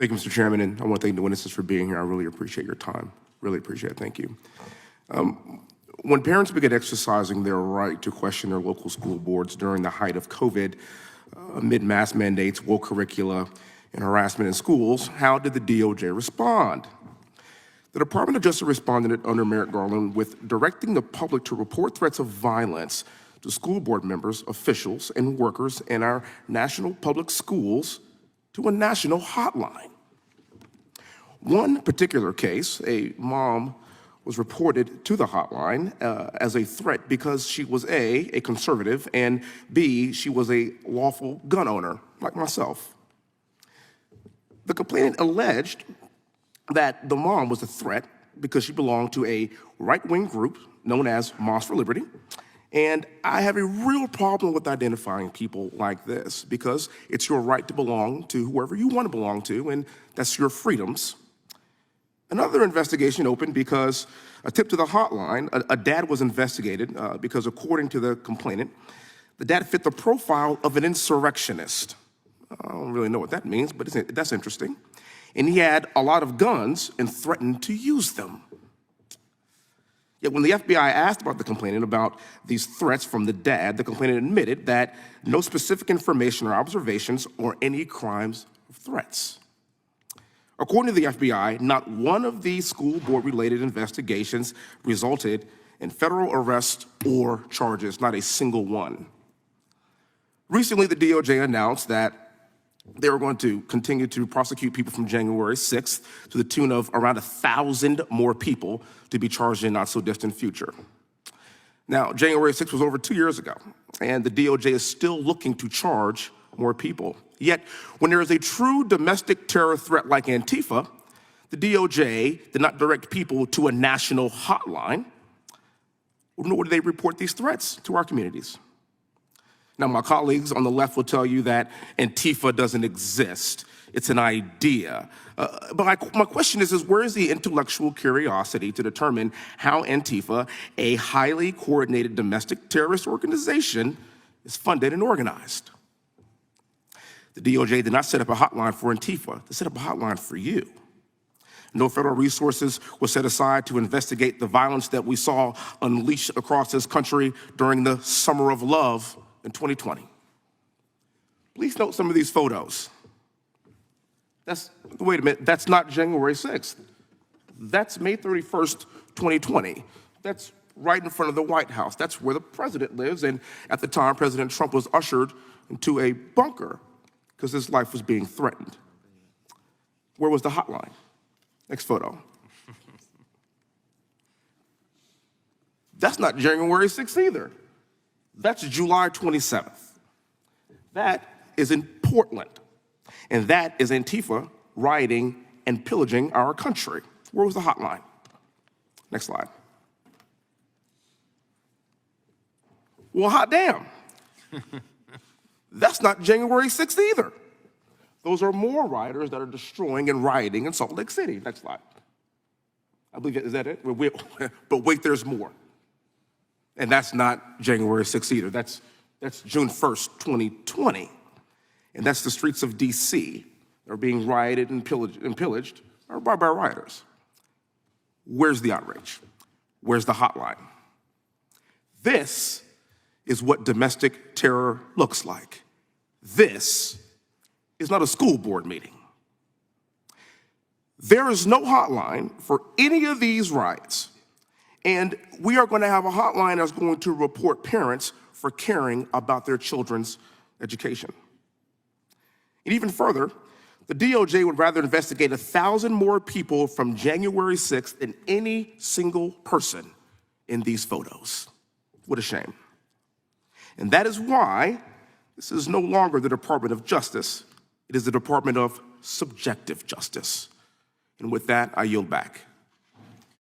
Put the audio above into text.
Thank you, Mr. Chairman, and I want to thank the witnesses for being here. I really appreciate your time. Really appreciate it. Thank you. When parents begin exercising their right to question their local school boards during the height of COVID, amid mask mandates, woke curricula, and harassment in schools, how did the DOJ respond? The Department of Justice responded under Merrick Garland with directing the public to report threats of violence to school board members, officials, and workers in our national public schools to a national hotline. One particular case, a mom was reported to the hotline as a threat because she was A, conservative, and B, she was a lawful gun owner, like myself. The complainant alleged that the mom was a threat because she belonged to a right-wing group known as Moms for Liberty, and I have a real problem with identifying people like this because it's your right to belong to whoever you want to belong to, and that's your freedoms. Another investigation opened because a tip to the hotline, a dad was investigated because according to the complainant, the dad fit the profile of an insurrectionist. I don't really know what that means, but that's interesting. And he had a lot of guns and threatened to use them. Yet when the FBI asked about the complainant about these threats from the dad, the complainant admitted that no specific information or observations or any crimes or threats. According to the FBI, not one of these school board-related investigations resulted in federal arrest or charges, not a single one. Recently, the DOJ announced that they were going to continue to prosecute people from January 6th to the tune of around 1,000 more people to be charged in not so distant future. Now, January 6th was over 2 years ago, and the DOJ is still looking to charge more people. Yet, when there is a true domestic terror threat like Antifa, the DOJ did not direct people to a national hotline, nor do they report these threats to our communities. Now, my colleagues on the left will tell you that Antifa doesn't exist. It's an idea. But my question is where is the intellectual curiosity to determine how Antifa, a highly coordinated domestic terrorist organization, is funded and organized? The DOJ did not set up a hotline for Antifa. They set up a hotline for you. No federal resources were set aside to investigate the violence that we saw unleashed across this country during the Summer of Love in 2020. Please note some of these photos. Wait a minute, that's not January 6th. That's May 31st, 2020. That's right in front of the White House. That's where the president lives, and at the time, President Trump was ushered into a bunker because his life was being threatened. Where was the hotline? Next photo. That's not January 6th either. That's July 27th. That is in Portland. And that is Antifa rioting and pillaging our country. Where was the hotline? Next slide. Well, hot damn. That's not January 6th either. Those are more rioters that are destroying and rioting in Salt Lake City. Next slide. I believe, is that it? But wait, there's more. And that's not January 6th either. That's June 1st, 2020. And that's the streets of DC that are being rioted and pillaged by rioters. Where's the outrage? Where's the hotline? This is what domestic terror looks like. This is not a school board meeting. There is no hotline for any of these riots. And we are going to have a hotline that's going to report parents for caring about their children's education. And even further, the DOJ would rather investigate 1,000 more people from January 6th than any single person in these photos. What a shame. And that is why this is no longer the Department of Justice. It is the Department of Subjective Justice. And with that, I yield back.